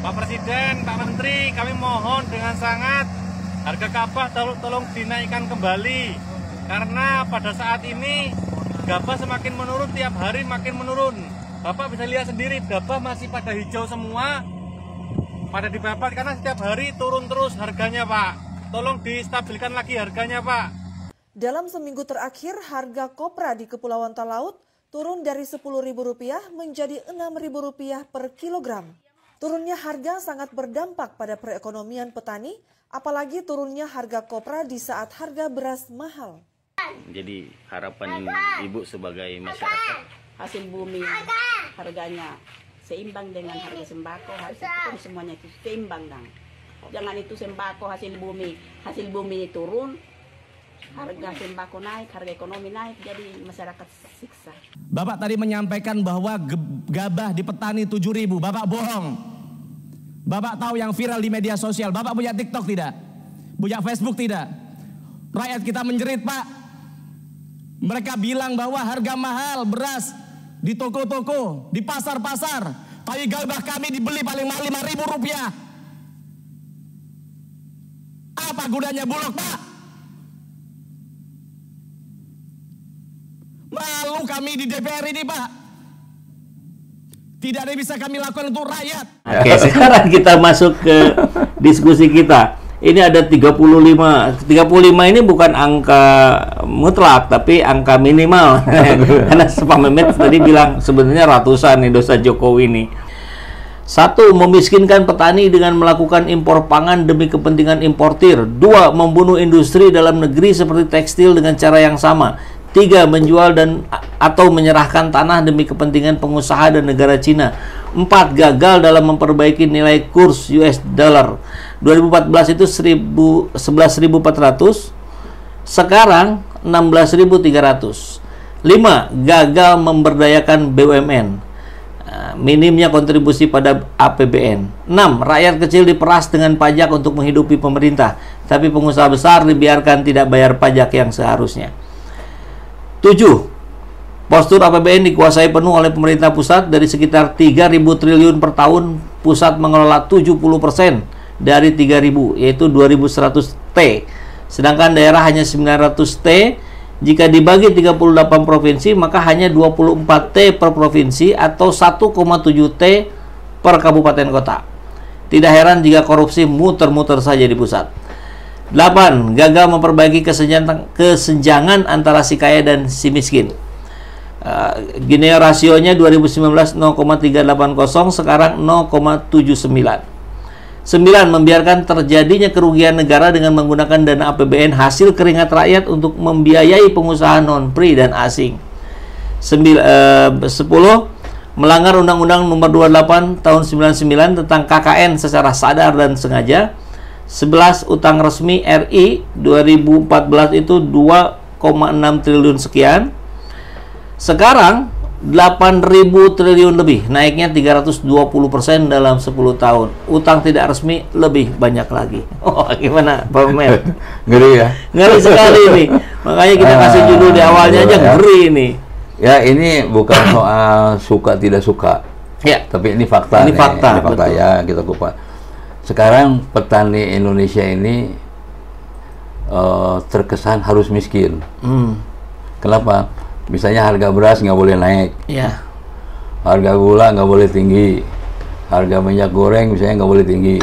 Pak Presiden, Pak Menteri, kami mohon dengan sangat harga gabah tolong dinaikkan kembali. Karena pada saat ini gabah semakin menurun, tiap hari makin menurun. Bapak bisa lihat sendiri, gabah masih pada hijau semua, pada dibabat karena setiap hari turun terus harganya, Pak. Tolong distabilkan lagi harganya, Pak. Dalam seminggu terakhir, harga kopra di Kepulauan Talaut turun dari Rp10.000 menjadi Rp6.000 per kilogram. Turunnya harga sangat berdampak pada perekonomian petani, apalagi turunnya harga kopra di saat harga beras mahal. Jadi harapan Ibu sebagai masyarakat, hasil bumi harganya seimbang dengan harga sembako, hasil semuanya itu seimbang, dong. Jangan itu sembako hasil bumi turun, harga sembako naik, harga ekonomi naik, jadi masyarakat siksa. Bapak tadi menyampaikan bahwa gabah di petani 7.000, Bapak bohong. Bapak tahu yang viral di media sosial, Bapak punya TikTok tidak? Punya Facebook tidak? Rakyat kita menjerit, Pak. Mereka bilang bahwa harga mahal beras di toko-toko, di pasar-pasar, tapi gabah kami dibeli paling mahal Rp5.000. Apa gunanya Bulog, Pak? Malu kami di DPR ini, Pak. Tidak ada yang bisa kami lakukan untuk rakyat. Oke, sekarang kita masuk ke diskusi kita. Ini ada 35 ini bukan angka mutlak, tapi angka minimal. Karena Pak Mehmet tadi bilang sebenarnya ratusan nih dosa Jokowi ini. 1. Memiskinkan petani dengan melakukan impor pangan demi kepentingan importir. 2. Membunuh industri dalam negeri seperti tekstil dengan cara yang sama. 3. Menjual atau menyerahkan tanah demi kepentingan pengusaha dan negara Cina. 4. Gagal dalam memperbaiki nilai kurs US dollar. 2014 itu 11.400, sekarang 16.300. 5. Gagal memberdayakan BUMN, minimnya kontribusi pada APBN. 6. Rakyat kecil diperas dengan pajak untuk menghidupi pemerintah, tapi pengusaha besar dibiarkan tidak bayar pajak yang seharusnya. 7. Postur APBN dikuasai penuh oleh pemerintah pusat. Dari sekitar 3.000 triliun per tahun, pusat mengelola 70% dari 3.000, yaitu 2.100 T. Sedangkan daerah hanya 900 T. Jika dibagi 38 provinsi, maka hanya 24 T per provinsi atau 1,7 T per kabupaten kota. Tidak heran jika korupsi muter-muter saja di pusat. 8. Gagal memperbaiki kesenjangan antara si kaya dan si miskin. Gini rasionya 2019 0,380, sekarang 0,79. 9. Membiarkan terjadinya kerugian negara dengan menggunakan dana APBN hasil keringat rakyat untuk membiayai pengusaha non-pri dan asing. 10. Melanggar Undang-Undang Nomor 28 Tahun 99 tentang KKN secara sadar dan sengaja. 11. Utang resmi RI 2014 itu 2,6 triliun sekian. Sekarang 8.000 triliun lebih, naiknya 320% dalam 10 tahun. Utang tidak resmi lebih banyak lagi. Oh, gimana Pak Mehmet? Ngeri ya? Ngeri sekali ini. Makanya kita kasih judul di awalnya aja, ngeri ini. Ya, ini bukan soal suka tidak suka. Ya. Tapi ini fakta. Ini fakta, ini fakta ya, kita kupas. Sekarang petani Indonesia ini terkesan harus miskin. Kenapa? Misalnya harga beras nggak boleh naik, ya. Harga gula nggak boleh tinggi, harga minyak goreng misalnya nggak boleh tinggi.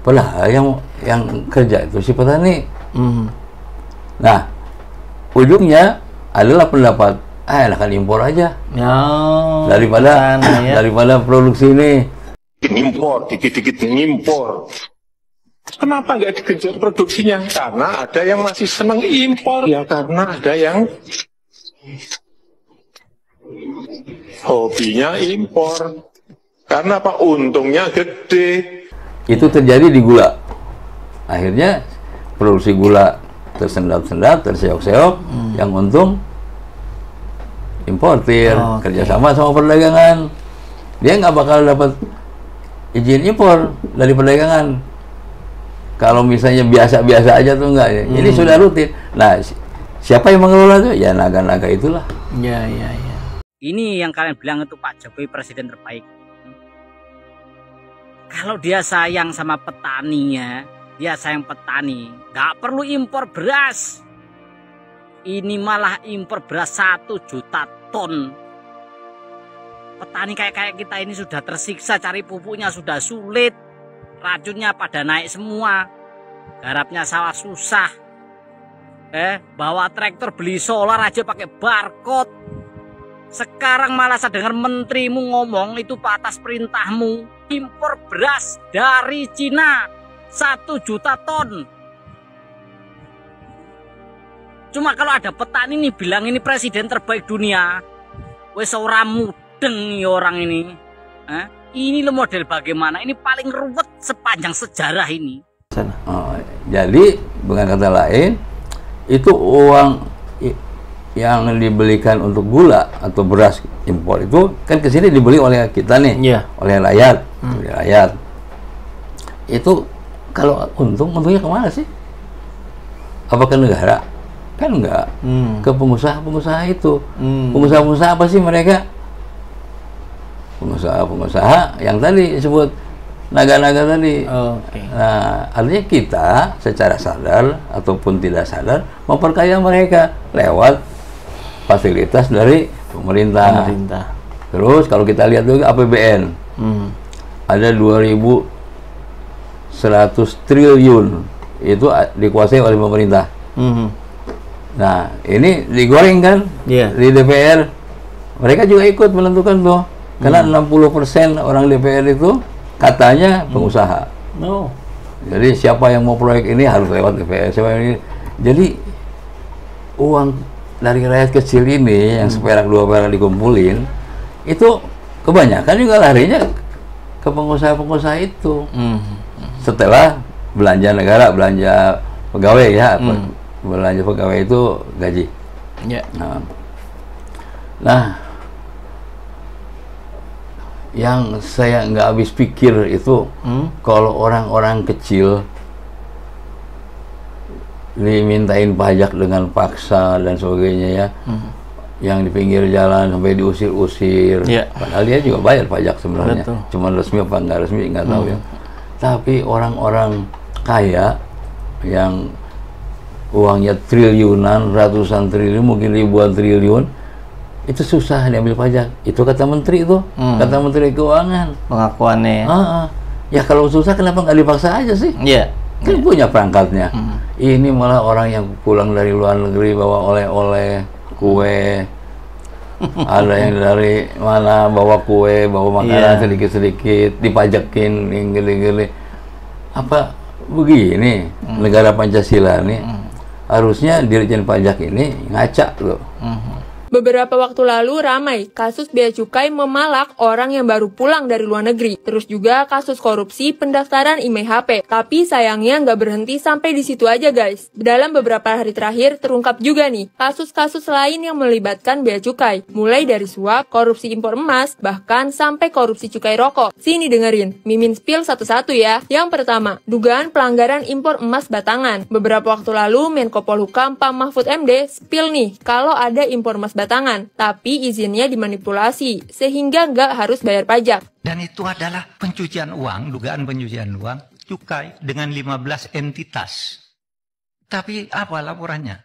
Padahal yang kerja itu si petani. Nah, ujungnya adalah pendapat, kan impor aja, daripada produksi ini. Impor, dikit-dikit ngimpor. Kenapa nggak digenjot produksinya? Karena ada yang masih seneng impor, ya karena ada yang hobinya impor. Karena apa? Untungnya gede. Itu terjadi di gula. Akhirnya produksi gula tersendat-sendat, terseok-seok. Yang untung importir, kerjasama sama perdagangan. Dia nggak bakal dapat izin impor dari perdagangan. Kalau misalnya biasa-biasa aja tuh enggak ya. Jadi sudah rutin. Nah, siapa yang mengelola itu? Ya naga-naga itulah. Ya. Ini yang kalian bilang itu Pak Jokowi presiden terbaik. Kalau dia sayang sama petaninya, dia sayang petani, nggak perlu impor beras. Ini malah impor beras 1 juta ton. Petani kayak kita ini sudah tersiksa, cari pupuknya sudah sulit. Racunnya pada naik semua. Garapnya sawah susah. Bawa traktor beli solar aja pakai barcode. Sekarang malah saya dengar menterimu ngomong itu atas perintahmu. Impor beras dari Cina 1 juta ton. Cuma kalau ada petani nih bilang ini presiden terbaik dunia. Wes ora mudeng nih orang ini. Ini lo model bagaimana? Ini paling ruwet sepanjang sejarah ini. Oh, jadi bukan kata lain, itu uang yang dibelikan untuk gula atau beras impor itu kan ke sini dibeli oleh kita nih, oleh rakyat, Itu kalau untungnya kemana sih? Apa ke negara? Kan enggak. Ke pengusaha-pengusaha itu. Pengusaha-pengusaha apa sih mereka? Pengusaha-pengusaha yang tadi disebut naga-naga tadi. Nah, artinya kita secara sadar ataupun tidak sadar memperkaya mereka lewat fasilitas dari pemerintah. Terus kalau kita lihat juga APBN, ada 2.100 triliun itu dikuasai oleh pemerintah. Nah, ini digoreng kan di DPR. Mereka juga ikut menentukan tuh. Karena 60% orang DPR itu katanya pengusaha. Jadi siapa yang mau proyek ini harus lewat DPR. Jadi uang dari rakyat kecil ini yang seperak 2 perak dikumpulin itu kebanyakan juga larinya ke pengusaha-pengusaha itu. Setelah belanja negara, belanja pegawai ya, belanja pegawai itu gaji. Nah, yang saya nggak habis pikir itu kalau orang-orang kecil dimintain pajak dengan paksa dan sebagainya ya, yang di pinggir jalan sampai diusir-usir, padahal dia juga bayar pajak sebenarnya, cuma resmi apa nggak resmi nggak tahu ya. Tapi orang-orang kaya yang uangnya triliunan, ratusan triliun, mungkin ribuan triliun, itu susah diambil pajak. Itu kata menteri itu, kata menteri keuangan. Pengakuannya. Ya kalau susah kenapa nggak dipaksa aja sih? Kan punya perangkatnya. Ini malah orang yang pulang dari luar negeri bawa oleh-oleh, kue. Ada yang dari mana bawa kue, bawa makanan sedikit-sedikit, dipajakin, gini-gini. Apa begini negara Pancasila nih? Harusnya Dirjen Pajak ini ngaca loh. Beberapa waktu lalu ramai kasus bea cukai memalak orang yang baru pulang dari luar negeri. Terus juga kasus korupsi pendaftaran IMEI HP. Tapi sayangnya nggak berhenti sampai di situ aja guys. Dalam beberapa hari terakhir terungkap juga nih kasus-kasus lain yang melibatkan bea cukai. Mulai dari suap, korupsi impor emas, bahkan sampai korupsi cukai rokok. Sini dengerin, Mimin spill satu-satu ya. Yang pertama, dugaan pelanggaran impor emas batangan. Beberapa waktu lalu Menko Polhukam Pak Mahfud MD spill nih kalau ada impor emas batangan, tapi izinnya dimanipulasi, sehingga nggak harus bayar pajak. Dan itu adalah pencucian uang, dugaan pencucian uang, cukai dengan 15 entitas. Tapi apa laporannya?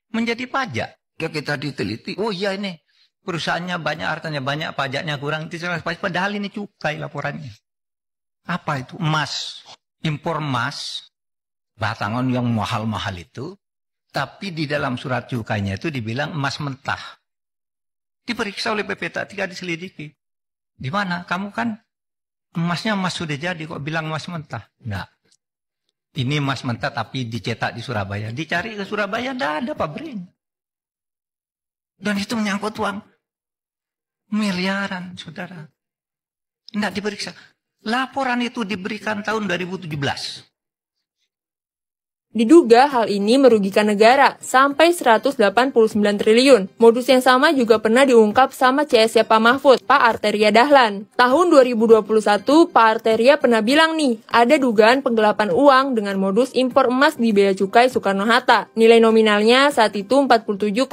Menjadi pajak. Kita diteliti, oh iya ini, perusahaannya banyak, hartanya banyak, pajaknya kurang, padahal ini cukai laporannya. Apa itu? Emas, impor emas, batangan yang mahal-mahal itu, tapi di dalam surat cukainya itu dibilang emas mentah. Diperiksa oleh PPT, diselidiki. Di mana? Kamu kan emasnya emas sudah jadi, kok bilang emas mentah? Enggak. Ini emas mentah tapi dicetak di Surabaya. Dicari ke Surabaya, enggak ada pabrik. Dan itu menyangkut uang miliaran, saudara. Enggak diperiksa. Laporan itu diberikan tahun 2017. Diduga hal ini merugikan negara sampai 189 triliun. Modus yang sama juga pernah diungkap sama CS-nya Pak Mahfud, Pak Arteria Dahlan. Tahun 2021, Pak Arteria pernah bilang nih, ada dugaan penggelapan uang dengan modus impor emas di Bea Cukai Soekarno-Hatta. Nilai nominalnya saat itu 47,1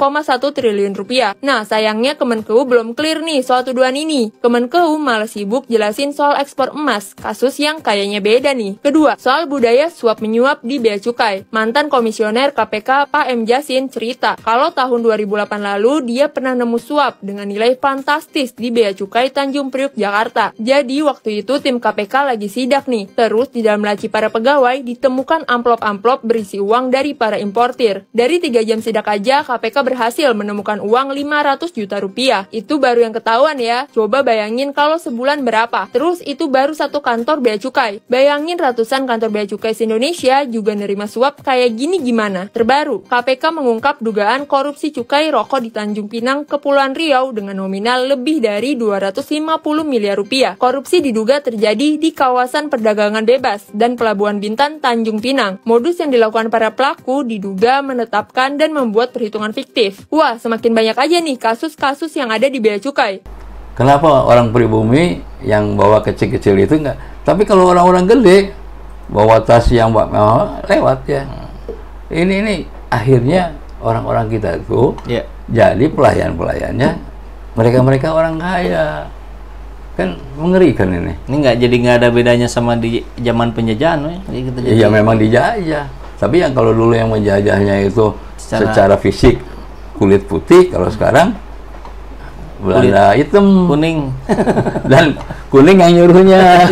triliun rupiah. Nah, sayangnya Kemenkeu belum clear nih soal tuduhan ini. Kemenkeu malah sibuk jelasin soal ekspor emas, kasus yang kayaknya beda nih. Kedua, soal budaya suap menyuap di Bea Cukai. Mantan Komisioner KPK Pak M. Jasin cerita kalau tahun 2008 lalu dia pernah nemu suap dengan nilai fantastis di Bea Cukai Tanjung Priok, Jakarta. Jadi waktu itu tim KPK lagi sidak nih. Terus di dalam laci para pegawai ditemukan amplop-amplop berisi uang dari para importir. Dari 3 jam sidak aja KPK berhasil menemukan uang 500 juta rupiah. Itu baru yang ketahuan ya. Coba bayangin kalau sebulan berapa. Terus itu baru satu kantor Bea Cukai. Bayangin ratusan kantor Bea Cukai se-Indonesia juga nerima suap kayak gini gimana? Terbaru, KPK mengungkap dugaan korupsi cukai rokok di Tanjung Pinang, Kepulauan Riau dengan nominal lebih dari 250 miliar rupiah. Korupsi diduga terjadi di kawasan perdagangan bebas dan Pelabuhan Bintan, Tanjung Pinang. Modus yang dilakukan para pelaku diduga menetapkan dan membuat perhitungan fiktif. Wah, semakin banyak aja nih kasus-kasus yang ada di Bea Cukai. Kenapa orang pribumi yang bawa kecil-kecil itu enggak? Tapi kalau orang-orang gede bawa tas yang lewat ya. Ini akhirnya orang-orang kita itu jadi pelayan-pelayannya mereka orang kaya. Kan mengerikan ini. Ini nggak ada bedanya sama di zaman penjajahan, Iya memang dijajah. Tapi yang kalau dulu yang menjajahnya itu secara fisik kulit putih, kalau sekarang Belanda hitam, kuning dan kuning yang nyuruhnya.